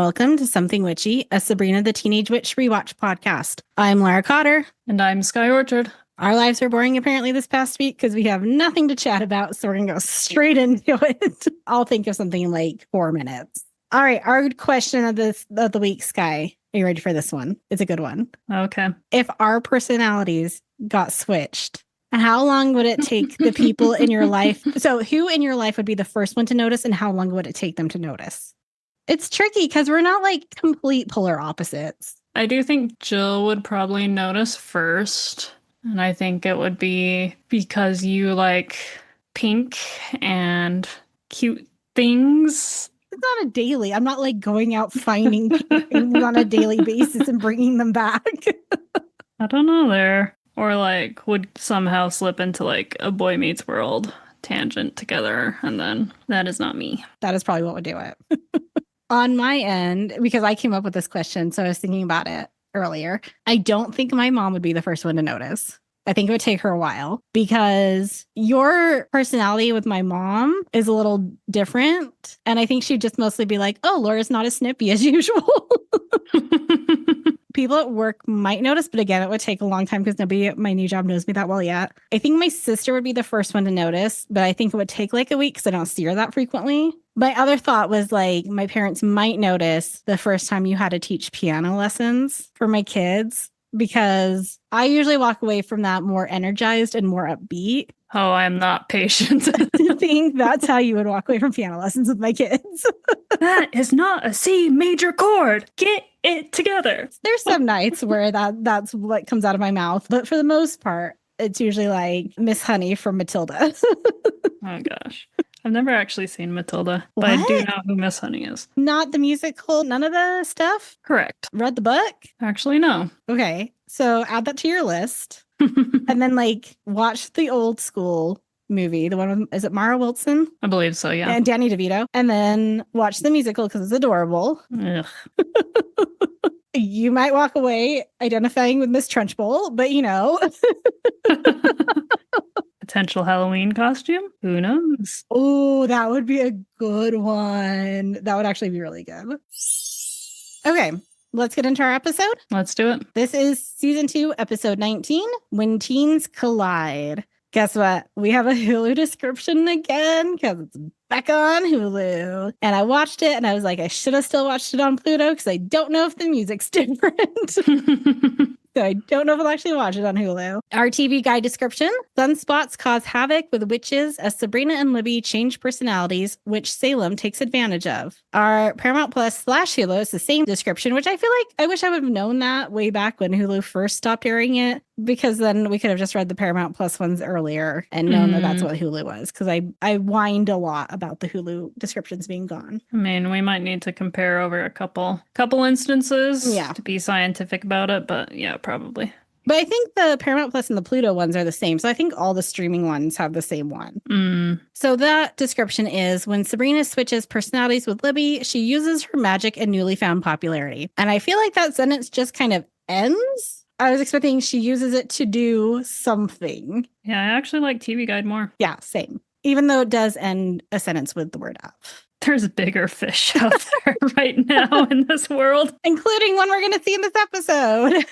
welcome to Something Witchy, a Sabrina the Teenage Witch rewatch podcast. I'm Laura Cotter. And I'm Skye Orchard. Our lives are boring apparently this past week because we have nothing to chat about, so we're going to go straight into it. I'll think of something in like 4 minutes. All right, our question of the week, Skye. Are you ready for this one? It's a good one. Okay. If our personalities got switched, how long would it take the people in your life? So who in your life would be the first one to notice, and how long would it take them to notice? It's tricky because we're not like complete polar opposites. I do think Jill would probably notice first. And I think it would be because you like pink and cute things. It's not a daily. I'm not like going out finding things on a daily basis and bringing them back. I don't know there. Or like would somehow slip into like a Boy Meets World tangent together. And then that is not me. That is probably what would do it. On my end, because I came up with this question, so I was thinking about it earlier. I don't think my mom would be the first one to notice. I think it would take her a while because your personality with my mom is a little different. And I think she'd just mostly be like, oh, Laura's not as snippy as usual. People at work might notice, but again, it would take a long time because nobody at my new job knows me that well yet. I think my sister would be the first one to notice, but I think it would take like a week because I don't see her that frequently. My other thought was like my parents might notice the first time you had to teach piano lessons for my kids, because I usually walk away from that more energized and more upbeat. Oh, I'm not patient. I think that's how you would walk away from piano lessons with my kids. That is not a C major chord. Get it together. There's some nights where that's what comes out of my mouth. But for the most part, it's usually like Miss Honey from Matilda. Oh, gosh. I've never actually seen Matilda, but I do know who Miss Honey is. Not the musical, none of the stuff? Correct. Read the book? Actually, no. Okay, so add that to your list. And then like watch the old school movie, the one with, is it Mara Wilson? I believe so, yeah. And Danny DeVito. And then watch the musical because it's adorable. Ugh. You might walk away identifying with Miss Trunchbull, but you know. Potential Halloween costume? Who knows? Oh, that would be a good one. That would actually be really good. Okay, let's get into our episode. Let's do it. This is season 2, episode 19, When Teens Collide. Guess what? We have a Hulu description again because it's back on Hulu. And I watched it and I was like, I should have still watched it on Pluto because I don't know if the music's different. So I don't know if I'll actually watch it on Hulu. Our TV guide description: sunspots cause havoc with witches as Sabrina and Libby change personalities, which Salem takes advantage of. Our Paramount Plus / Hulu is the same description, which I feel like I wish I would have known that way back when Hulu first stopped airing it, because then we could have just read the Paramount Plus ones earlier and known that that's what Hulu was, because I whined a lot about the Hulu descriptions being gone. I mean, we might need to compare over a couple instances to be scientific about it, but yeah, probably. But I think the Paramount Plus and the Pluto ones are the same. So I think all the streaming ones have the same one. So that description is: when Sabrina switches personalities with Libby, she uses her magic and newly found popularity. And I feel like that sentence just kind of ends. I was expecting she uses it to do something. Yeah, I actually like TV Guide more. Yeah, same. Even though it does end a sentence with the word of. There's bigger fish out there right now in this world. Including one we're going to see in this episode.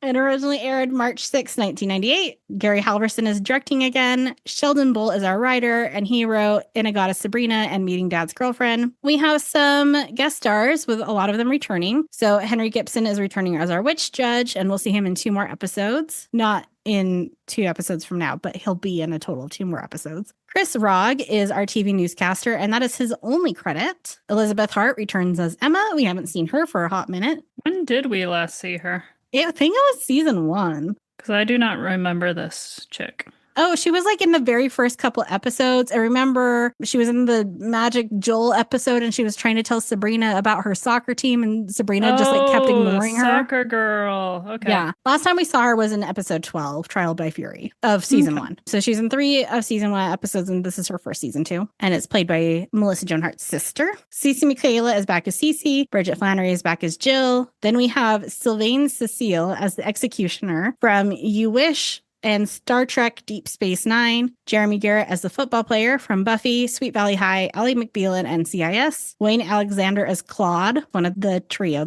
It originally aired March 6, 1998. Gary Halverson is directing again. Sheldon Bull is our writer, and he wrote Inagata Sabrina and Meeting Dad's Girlfriend. We have some guest stars, with a lot of them returning. So Henry Gibson is returning as our witch judge, and we'll see him in 2 more episodes. Not in 2 episodes from now, but he'll be in a total of 2 more episodes. Chris Rogg is our TV newscaster, and that is his only credit. Elizabeth Hart returns as Emma. We haven't seen her for a hot minute. When did we last see her? I think it was season 1. Because I do not remember this chick. Oh, she was like in the very first couple episodes. I remember she was in the Magic Joel episode and she was trying to tell Sabrina about her soccer team, and Sabrina just like kept ignoring her. Soccer girl. Okay. Yeah. Last time we saw her was in episode 12, Trial by Fury, of season 1. So she's in 3 of season 1 episodes, and this is her first season 2. And it's played by Melissa Joan Hart's sister. Cece Michaela is back as Cece. Bridget Flannery is back as Jill. Then we have Sylvain Cecile as the executioner from You Wish and Star Trek Deep Space Nine, Jeremy Garrett as the football player from Buffy, Sweet Valley High, Ally McBeal in NCIS, Wayne Alexander as Claude, one of the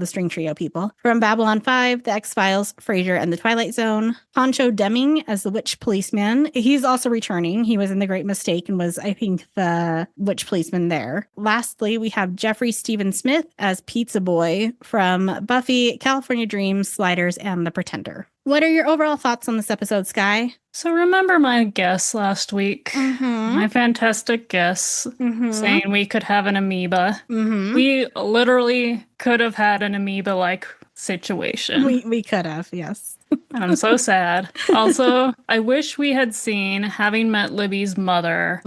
string trio people, from Babylon 5, The X-Files, Frasier, and The Twilight Zone, Poncho Deming as the witch policeman. He's also returning. He was in The Great Mistake and was, I think, the witch policeman there. Lastly, we have Jeffrey Stephen Smith as Pizza Boy from Buffy, California Dreams, Sliders, and The Pretender. What are your overall thoughts on this episode, Skye? So remember my guess last week? Mm-hmm. My fantastic guess saying we could have an amoeba. Mm-hmm. We literally could have had an amoeba-like situation. We could have, yes. I'm so sad. Also, I wish we had seen, having met Libby's mother,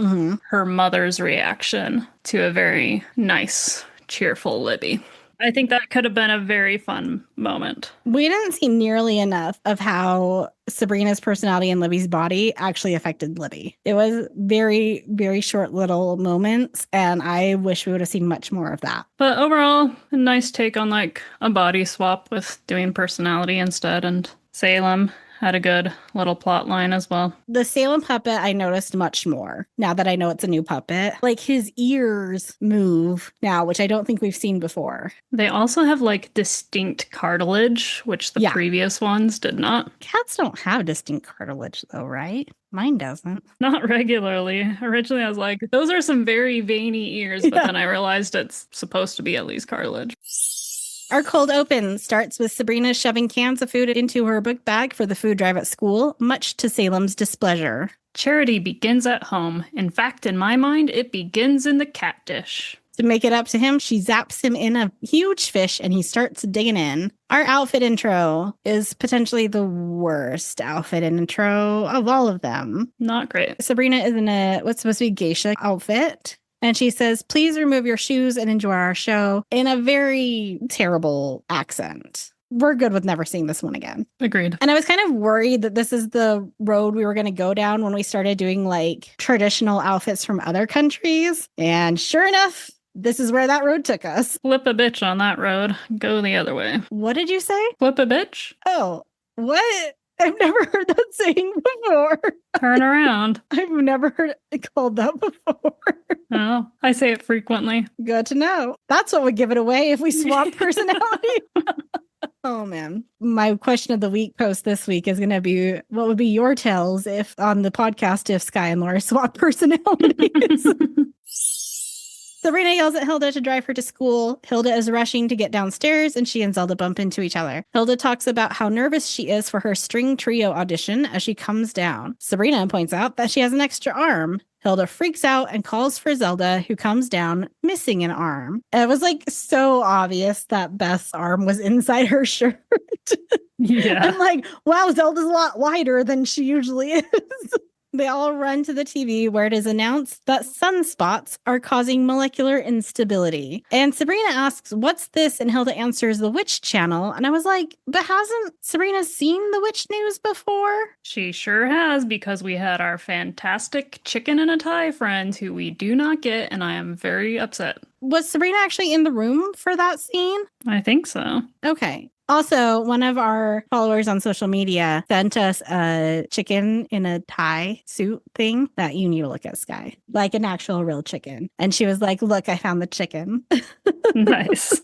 her mother's reaction to a very nice, cheerful Libby. I think that could have been a very fun moment. We didn't see nearly enough of how Sabrina's personality and Libby's body actually affected Libby. It was very, very short little moments, and I wish we would have seen much more of that. But overall, a nice take on like a body swap with doing personality instead, and Salem had a good little plot line as well. The Salem puppet, I noticed much more now that I know it's a new puppet. Like his ears move now, which I don't think we've seen before. They also have like distinct cartilage, which the previous ones did not. Cats don't have distinct cartilage though, right? Mine doesn't. Not regularly. Originally, I was like, those are some very veiny ears, but then I realized it's supposed to be at least cartilage. Our cold open starts with Sabrina shoving cans of food into her book bag for the food drive at school, much to Salem's displeasure. Charity begins at home. In fact, in my mind, it begins in the cat dish. To make it up to him, she zaps him in a huge fish and he starts digging in. Our outfit intro is potentially the worst outfit intro of all of them. Not great. Sabrina is in a what's supposed to be geisha outfit. And she says, please remove your shoes and enjoy our show in a very terrible accent. We're good with never seeing this one again. Agreed. And I was kind of worried that this is the road we were going to go down when we started doing like traditional outfits from other countries. And sure enough, this is where that road took us. Flip a bitch on that road. Go the other way. What did you say? Flip a bitch? Oh, what? I've never heard that saying before. Turn around. I've never heard it called that before. Oh, I say it frequently. Good to know. That's what would give it away if we swapped personality. Oh, man. My question of the week post this week is going to be, what would be your tells if on the podcast if Skye and Laura swap personalities? Sabrina yells at Hilda to drive her to school. Hilda is rushing to get downstairs, and she and Zelda bump into each other. Hilda talks about how nervous she is for her string trio audition as she comes down. Sabrina points out that she has an extra arm. Hilda freaks out and calls for Zelda, who comes down, missing an arm. It was like so obvious that Beth's arm was inside her shirt. Yeah. I'm like, wow, Zelda's a lot wider than she usually is. They all run to the TV where it is announced that sunspots are causing molecular instability. And Sabrina asks, what's this? And Hilda answers, the Witch Channel. And I was like, but hasn't Sabrina seen the witch news before? She sure has, because we had our fantastic chicken and a tie friend who we do not get, and I am very upset. Was Sabrina actually in the room for that scene? I think so. Okay. Also, one of our followers on social media sent us a chicken in a tie suit thing that you need to look at, Skye. Like an actual real chicken. And she was like, look, I found the chicken. Nice.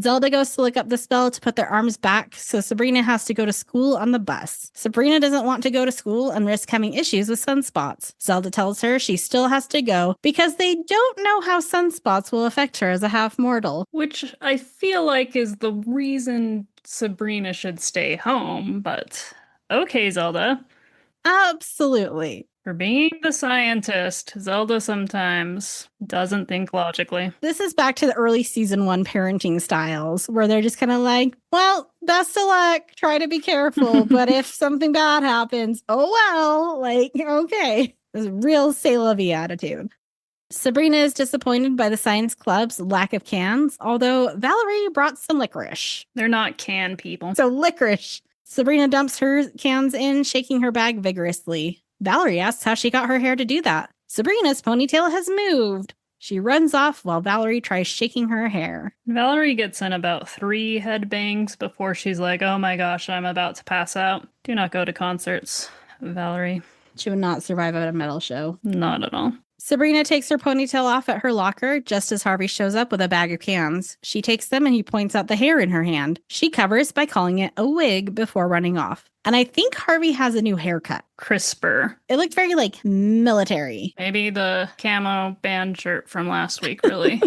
Zelda goes to look up the spell to put their arms back, so Sabrina has to go to school on the bus. Sabrina doesn't want to go to school and risk having issues with sunspots. Zelda tells her she still has to go because they don't know how sunspots will affect her as a half-mortal. Which I feel like is the reason Sabrina should stay home, but okay, Zelda. Absolutely. For being the scientist, Zelda sometimes doesn't think logically. This is back to the early season 1 parenting styles where they're just kind of like, well, best of luck. Try to be careful. But if something bad happens, oh, well, like, okay. This real c'est la vie attitude. Sabrina is disappointed by the science club's lack of cans, although Valerie brought some licorice. They're not can people. So licorice. Sabrina dumps her cans in, shaking her bag vigorously. Valerie asks how she got her hair to do that. Sabrina's ponytail has moved. She runs off while Valerie tries shaking her hair. Valerie gets in about 3 headbangs before she's like, oh my gosh, I'm about to pass out. Do not go to concerts Valerie. She would not survive at a metal show. Not at all. Sabrina takes her ponytail off at her locker just as Harvey shows up with a bag of cans. She takes them and he points out the hair in her hand. She covers by calling it a wig before running off. And I think Harvey has a new haircut. Crisper. It looked very, like, military. Maybe the camo band shirt from last week really,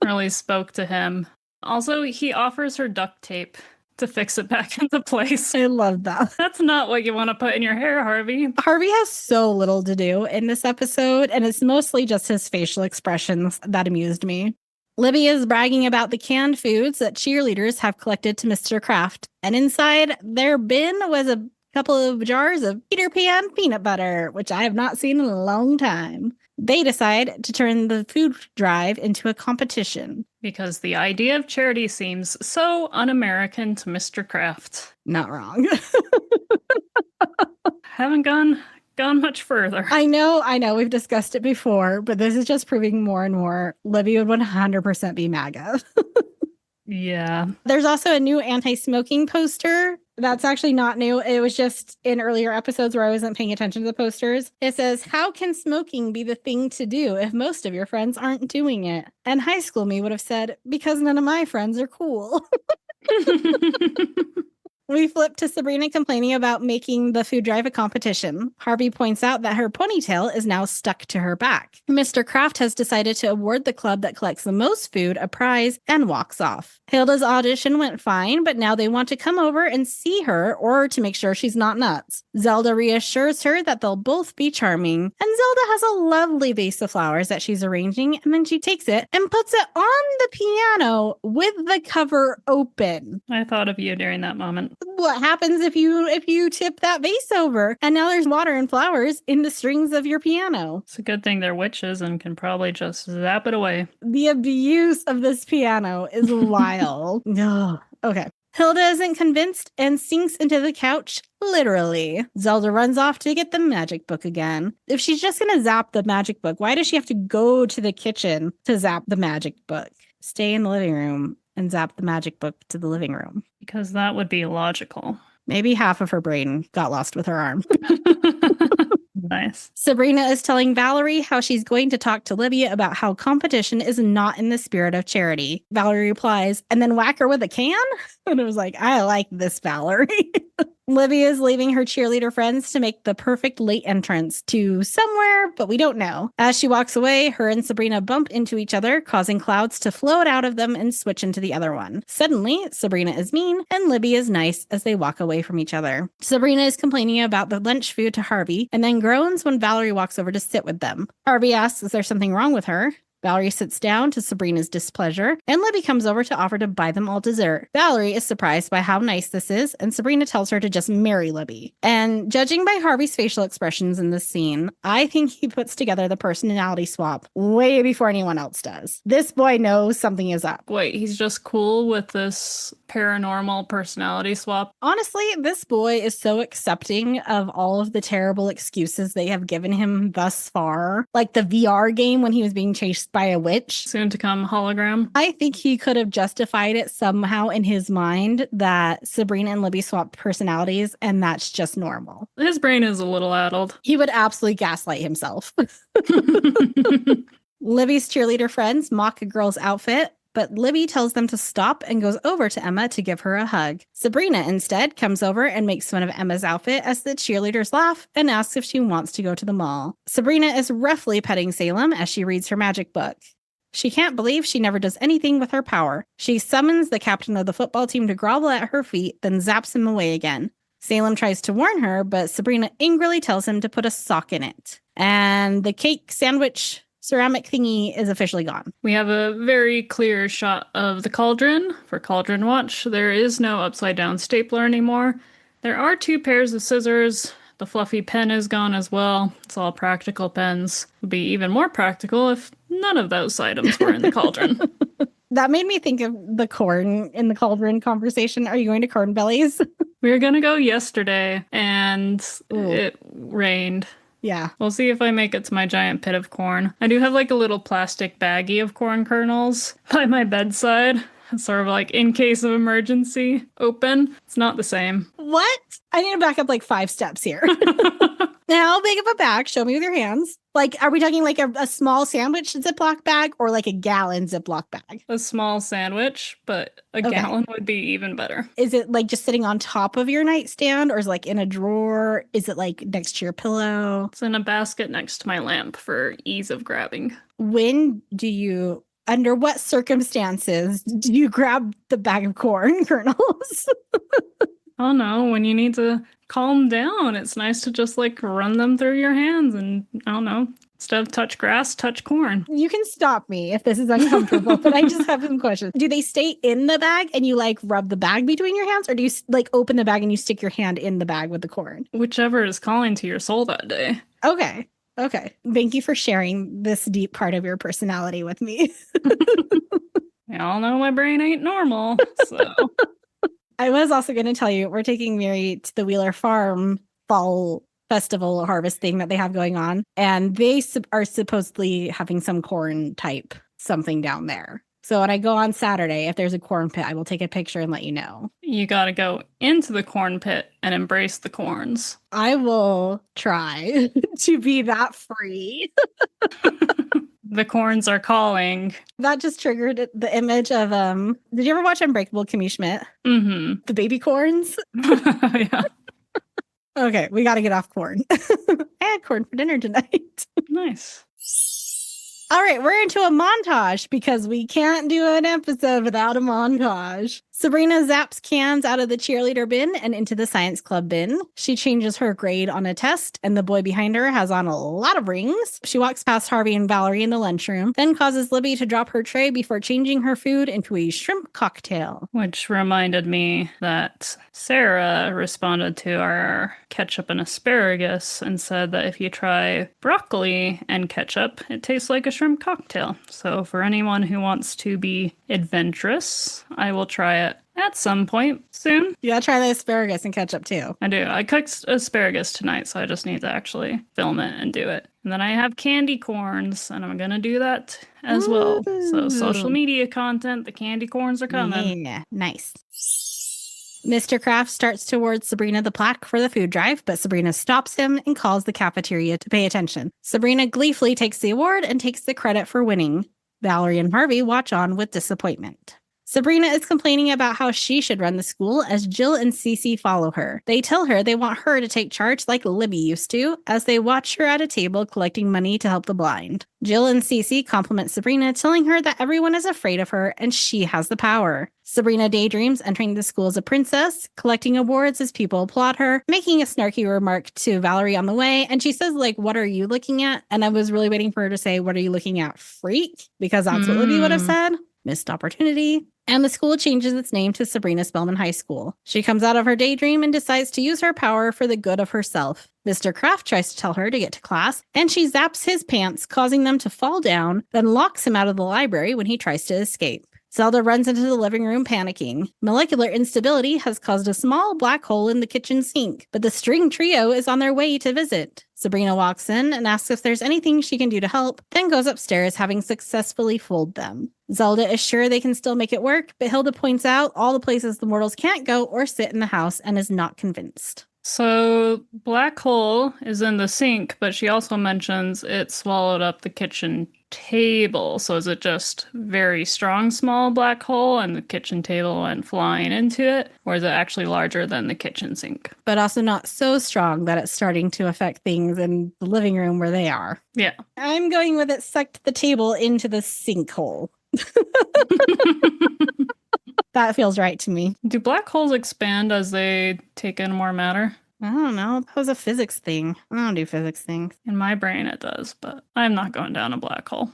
really spoke to him. Also, he offers her duct tape to fix it back into place. I love that. That's not what you want to put in your hair, Harvey. Harvey has so little to do in this episode, and it's mostly just his facial expressions that amused me. Libby is bragging about the canned foods that cheerleaders have collected to Mr. Kraft, and inside their bin was a couple of jars of Peter Pan peanut butter, which I have not seen in a long time. They decide to turn the food drive into a competition. Because the idea of charity seems so un-American to Mr. Kraft. Not wrong. Haven't gone much further. I know. We've discussed it before, but this is just proving more and more Libby would 100% be MAGA. Yeah. There's also a new anti-smoking poster. That's actually not new. It was just in earlier episodes where I wasn't paying attention to the posters. It says, how can smoking be the thing to do if most of your friends aren't doing it? And high school me would have said, because none of my friends are cool. We flip to Sabrina complaining about making the food drive a competition. Harvey points out that her ponytail is now stuck to her back. Mr. Kraft has decided to award the club that collects the most food a prize and walks off. Hilda's audition went fine, but now they want to come over and see her or to make sure she's not nuts. Zelda reassures her that they'll both be charming, and Zelda has a lovely vase of flowers that she's arranging, and then she takes it and puts it on the piano with the cover open. I thought of you during that moment. What happens if you tip that vase over and now there's water and flowers in the strings of your piano? It's a good thing they're witches and can probably just zap it away. The abuse of this piano is wild. Ugh. Okay. Hilda isn't convinced and sinks into the couch, literally. Zelda runs off to get the magic book again. If she's just going to zap the magic book, why does she have to go to the kitchen to zap the magic book? Stay in the living room and zap the magic book to the living room. Because that would be logical. Maybe half of her brain got lost with her arm. Nice. Sabrina is telling Valerie how she's going to talk to Libby about how competition is not in the spirit of charity. Valerie replies, and then whack her with a can? And I was like, I like this, Valerie. Libby is leaving her cheerleader friends to make the perfect late entrance to somewhere, but we don't know. As she walks away, her and Sabrina bump into each other, causing clouds to float out of them and switch into the other one. Suddenly, Sabrina is mean and Libby is nice as they walk away from each other. Sabrina is complaining about the lunch food to Harvey and then groans when Valerie walks over to sit with them. Harvey asks is there something wrong with her. Valerie sits down to Sabrina's displeasure, and Libby comes over to offer to buy them all dessert. Valerie is surprised by how nice this is, and Sabrina tells her to just marry Libby. And judging by Harvey's facial expressions in this scene, I think he puts together the personality swap way before anyone else does. This boy knows something is up. Wait, he's just cool with this paranormal personality swap? Honestly, this boy is so accepting of all of the terrible excuses they have given him thus far. Like the VR game when he was being chased by a witch. Soon to come hologram. I think he could have justified it somehow in his mind that Sabrina and Libby swapped personalities and that's just normal. His brain is a little addled. He would absolutely gaslight himself. Libby's cheerleader friends mock a girl's outfit, but Libby tells them to stop and goes over to Emma to give her a hug. Sabrina instead comes over and makes fun of Emma's outfit as the cheerleaders laugh and asks if she wants to go to the mall. Sabrina is roughly petting Salem as she reads her magic book. She can't believe she never does anything with her power. She summons the captain of the football team to grovel at her feet, then zaps him away again. Salem tries to warn her, but Sabrina angrily tells him to put a sock in it. And the cake sandwich ceramic thingy is officially gone. We have a very clear shot of the cauldron. For Cauldron Watch, there is no upside down stapler anymore. There are 2 pairs of scissors. The fluffy pen is gone as well. It's all practical pens. It would be even more practical if none of those items were in the cauldron. That made me think of the corn in the cauldron conversation. Are you going to Corn Bellies? We were going to go yesterday and it rained. Yeah. We'll see if I make it to my giant pit of corn. I do have like a little plastic baggie of corn kernels by my bedside. sort of like in case of emergency open. It's not the same. What? I need to back up like 5 steps here. Now, how big of a bag? Show me with your hands. Like, are we talking like a small sandwich Ziploc bag or like a gallon Ziploc bag? A small sandwich, but a gallon would be even better. Is it like just sitting on top of your nightstand or is it like in a drawer? Is it like next to your pillow? It's in a basket next to my lamp for ease of grabbing. Under what circumstances do you grab the bag of corn kernels? Oh no, when you need to calm down, it's nice to just like run them through your hands and I don't know, instead of touch grass, touch corn. You can stop me if this is uncomfortable, but I just have some questions. Do they stay in the bag and you like rub the bag between your hands, or do you like open the bag and you stick your hand in the bag with the corn? Whichever is calling to your soul that day. Okay. Thank you for sharing this deep part of your personality with me. Y'all know my brain ain't normal, so... I was also going to tell you, we're taking Mary to the Wheeler Farm fall festival harvest thing that they have going on. And they are supposedly having some corn type something down there. So when I go on Saturday, if there's a corn pit, I will take a picture and let you know. You got to go into the corn pit and embrace the corns. I will try to be that free. The corns are calling. That just triggered the image of, did you ever watch Unbreakable, Kimmy Schmidt? Mm-hmm. The baby corns? Yeah. Okay, we got to get off corn. I had corn for dinner tonight. Nice. All right, we're into a montage because we can't do an episode without a montage. Sabrina zaps cans out of the cheerleader bin and into the science club bin. She changes her grade on a test, and the boy behind her has on a lot of rings. She walks past Harvey and Valerie in the lunchroom, then causes Libby to drop her tray before changing her food into a shrimp cocktail. Which reminded me that Sarah responded to our ketchup and asparagus and said that if you try broccoli and ketchup, it tastes like a shrimp cocktail. So for anyone who wants to be adventurous, I will try it at some point soon. You gotta try the asparagus and ketchup too. I do. I cooked asparagus tonight, so I just need to actually film it and do it. And then I have candy corns, and I'm gonna do that as well. So social media content, the candy corns are coming. Yeah, nice. Mr. Kraft starts towards Sabrina the plaque for the food drive, but Sabrina stops him and calls the cafeteria to pay attention. Sabrina gleefully takes the award and takes the credit for winning. Valerie and Harvey watch on with disappointment. Sabrina is complaining about how she should run the school as Jill and Cece follow her. They tell her they want her to take charge like Libby used to, as they watch her at a table collecting money to help the blind. Jill and Cece compliment Sabrina, telling her that everyone is afraid of her and she has the power. Sabrina daydreams entering the school as a princess, collecting awards as people applaud her, making a snarky remark to Valerie on the way, and she says, like, what are you looking at? And I was really waiting for her to say, what are you looking at, freak? Because that's what Libby would have said. Missed opportunity. And the school changes its name to Sabrina Spellman High School. She comes out of her daydream and decides to use her power for the good of herself. Mr. Kraft tries to tell her to get to class, and she zaps his pants, causing them to fall down, then locks him out of the library when he tries to escape. Zelda runs into the living room panicking. Molecular instability has caused a small black hole in the kitchen sink, but the string trio is on their way to visit. Sabrina walks in and asks if there's anything she can do to help, then goes upstairs having successfully fooled them. Zelda is sure they can still make it work, but Hilda points out all the places the mortals can't go or sit in the house and is not convinced. So, black hole is in the sink, but she also mentions it swallowed up the kitchen table. So is it just very strong small black hole and the kitchen table went flying into it? Or is it actually larger than the kitchen sink? But also not so strong that it's starting to affect things in the living room where they are. Yeah. I'm going with it sucked the table into the sinkhole. That feels right to me. Do black holes expand as they take in more matter? I don't know. That was a physics thing. I don't do physics things. In my brain it does, but I'm not going down a black hole.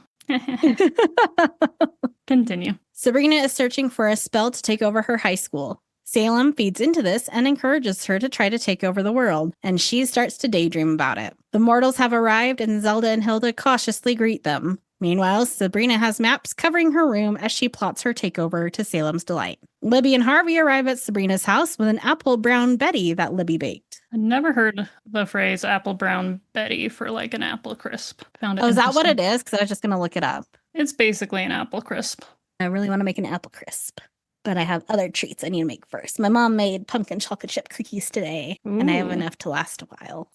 Continue. Sabrina is searching for a spell to take over her high school. Salem feeds into this and encourages her to try to take over the world, and she starts to daydream about it. The mortals have arrived, and Zelda and Hilda cautiously greet them. Meanwhile, Sabrina has maps covering her room as she plots her takeover to Salem's delight. Libby and Harvey arrive at Sabrina's house with an apple brown Betty that Libby baked. I never heard the phrase apple brown Betty for like an apple crisp. Found it is that what it is? Because I was just going to look it up. It's basically an apple crisp. I really want to make an apple crisp. but I have other treats I need to make first. My mom made pumpkin chocolate chip cookies today, and I have enough to last a while.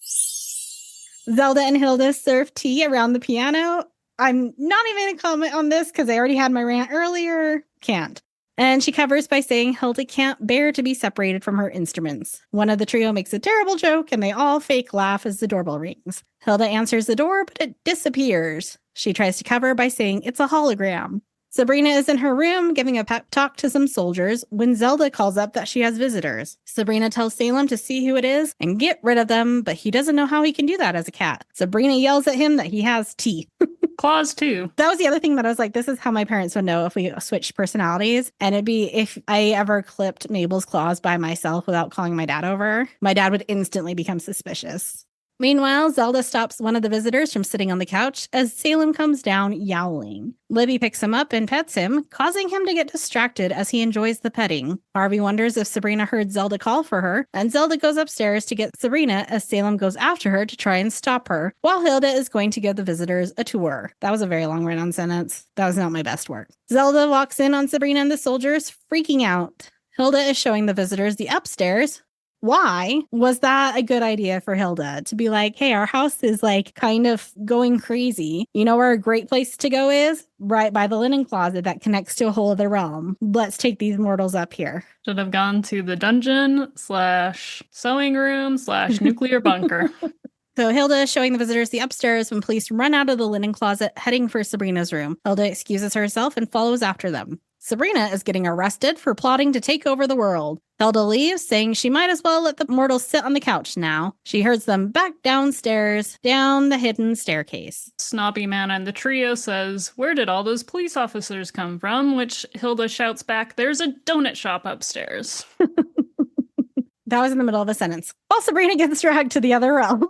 Zelda and Hilda serve tea around the piano. I'm not even going to comment on this because I already had my rant earlier. Can't. And she covers by saying Hilda can't bear to be separated from her instruments. One of the trio makes a terrible joke, and they all fake laugh as the doorbell rings. Hilda answers the door, but it disappears. She tries to cover by saying it's a hologram. Sabrina is in her room giving a pep talk to some soldiers when Zelda calls up that she has visitors. Sabrina tells Salem to see who it is and get rid of them, but he doesn't know how he can do that as a cat. Sabrina yells at him that he has teeth. Claws too. That was the other thing that I was like, this is how my parents would know if we switched personalities. And it'd be if I ever clipped Mabel's claws by myself without calling my dad over, my dad would instantly become suspicious. Meanwhile, Zelda stops one of the visitors from sitting on the couch as Salem comes down yowling. Libby picks him up and pets him, causing him to get distracted as he enjoys the petting. Harvey wonders if Sabrina heard Zelda call for her, and Zelda goes upstairs to get Sabrina as Salem goes after her to try and stop her, while Hilda is going to give the visitors a tour. That was a very long run-on sentence. That was not my best work. Zelda walks in on Sabrina and the soldiers, freaking out. Hilda is showing the visitors the upstairs. Why was that a good idea for Hilda to be like, hey, our house is like kind of going crazy. You know where a great place to go is? Right by the linen closet that connects to a whole other realm. Let's take these mortals up here. Should have gone to the dungeon / sewing room / nuclear bunker. So Hilda is showing the visitors the upstairs when police run out of the linen closet heading for Sabrina's room. Hilda excuses herself and follows after them. Sabrina is getting arrested for plotting to take over the world. Hilda leaves, saying she might as well let the mortals sit on the couch now. She herds them back downstairs, down the hidden staircase. Snobby man and the trio says, where did all those police officers come from? Which Hilda shouts back, there's a donut shop upstairs. That was in the middle of a sentence. While Sabrina gets dragged to the other realm.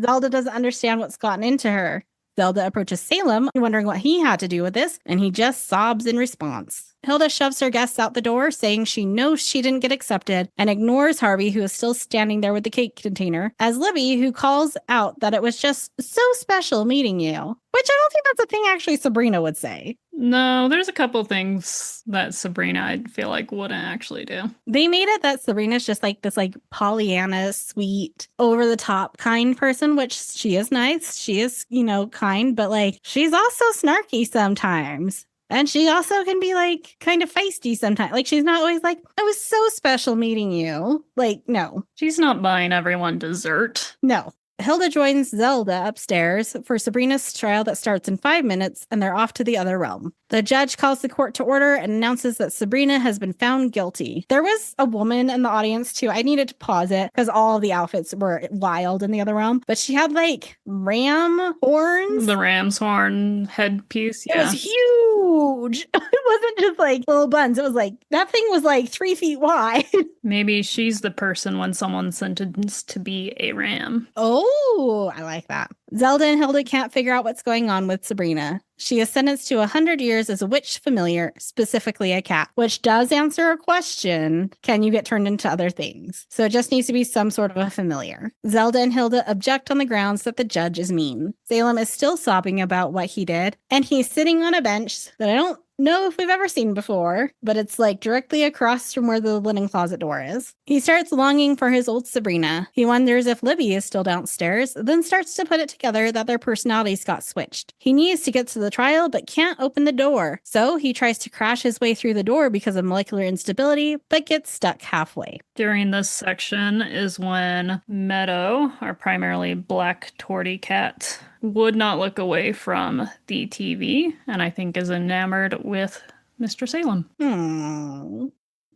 Zelda doesn't understand what's gotten into her. Zelda approaches Salem, wondering what he had to do with this, and he just sobs in response. Hilda shoves her guests out the door, saying she knows she didn't get accepted, and ignores Harvey, who is still standing there with the cake container, as Libby, who calls out that it was just so special meeting you. Which I don't think that's a thing actually Sabrina would say. No, there's a couple things that Sabrina, I feel like, wouldn't actually do. They made it that Sabrina's just like this like Pollyanna, sweet, over-the-top kind person, which she is nice. She is, kind, but like she's also snarky sometimes. And she also can be like kind of feisty sometimes. Like she's not always like, it was so special meeting you. Like, no. She's not buying everyone dessert. No. Hilda joins Zelda upstairs for Sabrina's trial that starts in 5 minutes, and they're off to the other realm. The judge calls the court to order and announces that Sabrina has been found guilty. There was a woman in the audience too. I needed to pause it because all of the outfits were wild in the other realm, but she had like ram horns. The ram's horn headpiece, yeah. It was huge. It wasn't just like little buns. It was like, that thing was like 3 feet wide. Maybe she's the person when someone's sentenced to be a ram. Oh, I like that. Zelda and Hilda can't figure out what's going on with Sabrina. She is sentenced to 100 years as a witch familiar, specifically a cat, which does answer a question. Can you get turned into other things? So it just needs to be some sort of a familiar. Zelda and Hilda object on the grounds that the judge is mean. Salem is still sobbing about what he did, and he's sitting on a bench that I don't know if we've ever seen before, but it's like directly across from where the linen closet door is. He starts longing for his old Sabrina. He wonders if Libby is still downstairs, then starts to put it together that their personalities got switched. He needs to get to the trial, but can't open the door. So he tries to crash his way through the door because of molecular instability, but gets stuck halfway. During this section is when Meadow, our primarily black tortie cat, would not look away from the TV, and I think is enamored with Mr. Salem.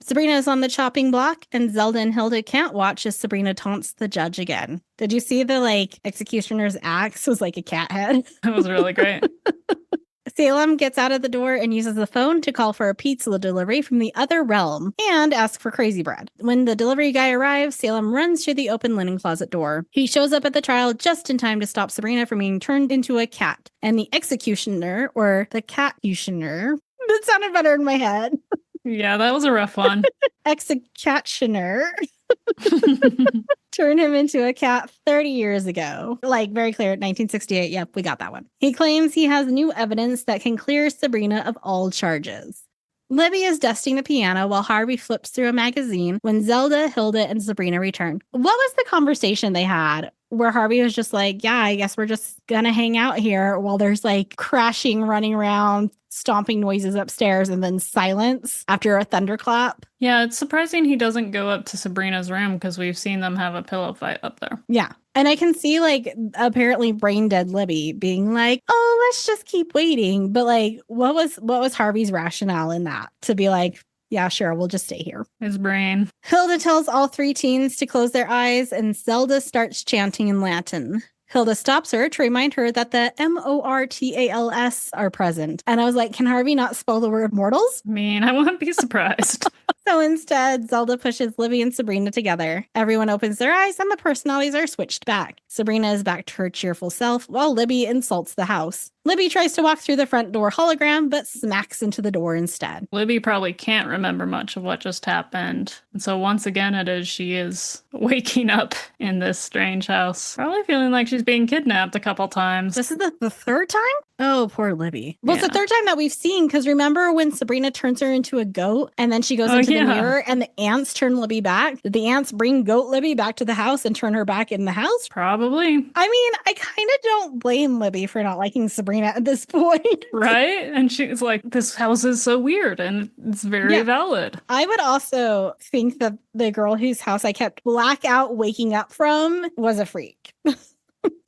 Sabrina is on the chopping block, and Zelda and Hilda can't watch as Sabrina taunts the judge again. Did you see the, executioner's axe was like a cat head? That was really great. Salem gets out of the door and uses the phone to call for a pizza delivery from the other realm and ask for crazy bread. When the delivery guy arrives, Salem runs through the open linen closet door. He shows up at the trial just in time to stop Sabrina from being turned into a cat. And the executioner, or the cat-cutioner, that sounded better in my head. Yeah, that was a rough one. Executioner. Turned him into a cat 30 years ago. Very clear, 1968. Yep, we got that one. He claims he has new evidence that can clear Sabrina of all charges. Libby is dusting the piano while Harvey flips through a magazine when Zelda, Hilda, and Sabrina return. What was the conversation they had where Harvey was just like, yeah, I guess we're just gonna hang out here while there's like crashing, running around, stomping noises upstairs, and then silence after a thunderclap? Yeah, it's surprising he doesn't go up to Sabrina's room because we've seen them have a pillow fight up there. Yeah. And I can see like apparently brain dead Libby being like, oh, let's just keep waiting. But like, what was Harvey's rationale in that to be like, yeah, sure, we'll just stay here. His brain. Hilda tells all three teens to close their eyes, and Zelda starts chanting in Latin. Hilda stops her to remind her that the mortals are present. And I was like, can Harvey not spell the word mortals? I mean, I wouldn't be surprised. So instead, Zelda pushes Libby and Sabrina together. Everyone opens their eyes and the personalities are switched back. Sabrina is back to her cheerful self while Libby insults the house. Libby tries to walk through the front door hologram, but smacks into the door instead. Libby probably can't remember much of what just happened. And so once again, she is waking up in this strange house. Probably feeling like she's being kidnapped a couple times. This is the third time? Oh, poor Libby. Well, Yeah. it's the third time that we've seen, because remember when Sabrina turns her into a goat and then she goes into the mirror and the ants turn Libby back? Did the ants bring goat Libby back to the house and turn her back in the house? Probably. I mean, I kind of don't blame Libby for not liking Sabrina at this point. Right? And she's like, this house is so weird and it's very valid. I would also think that the girl whose house I kept blackout waking up from was a freak.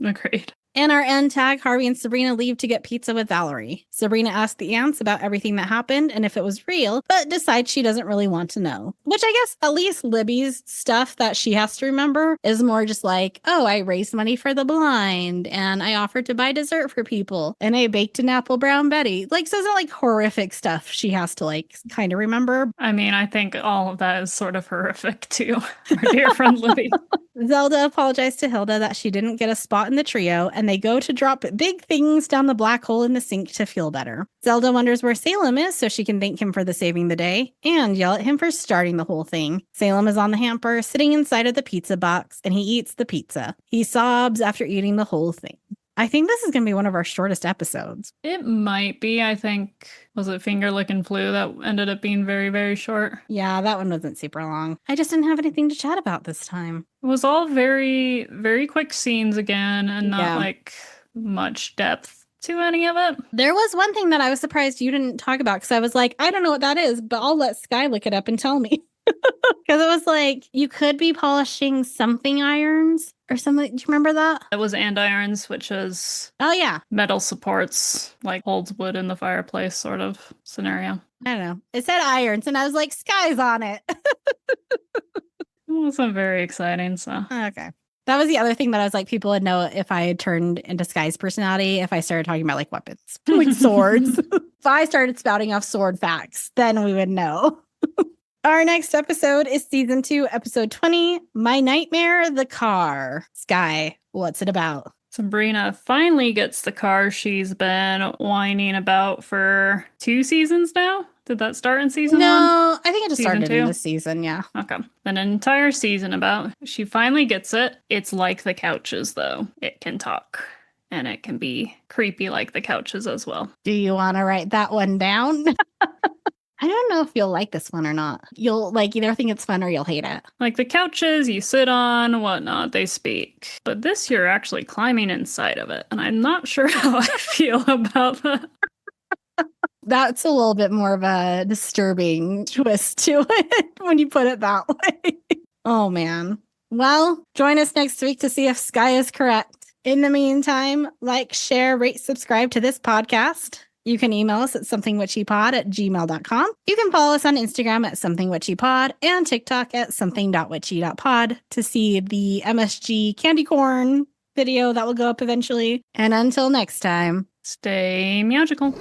Agreed. In our end tag, Harvey and Sabrina leave to get pizza with Valerie. Sabrina asks the ants about everything that happened and if it was real, but decides she doesn't really want to know. Which I guess at least Libby's stuff that she has to remember is more just like, oh, I raised money for the blind and I offered to buy dessert for people and I baked an apple brown Betty. Like, so it's not like horrific stuff she has to like kind of remember. I mean, I think all of that is sort of horrific too. Our dear friend Libby. Zelda apologized to Hilda that she didn't get a spot in the trio, and they go to drop big things down the black hole in the sink to feel better. Zelda wonders where Salem is so she can thank him for the saving the day and yell at him for starting the whole thing. Salem is on the hamper, sitting inside of the pizza box, and he eats the pizza. He sobs after eating the whole thing. I think this is going to be one of our shortest episodes. It might be. I think, was it Finger Lickin' Flu that ended up being very, very short? Yeah, that one wasn't super long. I just didn't have anything to chat about this time. It was all very, very quick scenes again and not like much depth to any of it. There was one thing that I was surprised you didn't talk about because I was like, I don't know what that is, but I'll let Skye look it up and tell me. Because it was like, you could be polishing something irons or something. Do you remember that? It was andirons, which is metal supports, like holds wood in the fireplace sort of scenario. I don't know. It said irons, and I was like, Skye's on it. It wasn't very exciting, so. Okay. That was the other thing that I was like, people would know if I had turned into Skye's personality if I started talking about like weapons, like swords. If I started spouting off sword facts, then we would know. Our next episode is season 2, episode 20, My Nightmare, the Car. Skye, what's it about? Sabrina finally gets the car she's been whining about for 2 seasons now. Did that start in season 1? No, I think it just Season started 2? in this season, yeah. Okay. An entire season about. She finally gets it. It's like the couches, though. It can talk. And it can be creepy like the couches as well. Do you want to write that one down? I don't know if you'll like this one or not. You'll like either think it's fun or you'll hate it. Like the couches you sit on, whatnot, they speak. But this you're actually climbing inside of it. And I'm not sure how I feel about that. That's a little bit more of a disturbing twist to it when you put it that way. Oh, man. Well, join us next week to see if Skye is correct. In the meantime, like, share, rate, subscribe to this podcast. You can email us at somethingwitchypod@gmail.com. You can follow us on Instagram at somethingwitchypod and TikTok at something.witchy.pod to see the MSG candy corn video that will go up eventually. And until next time, stay magical.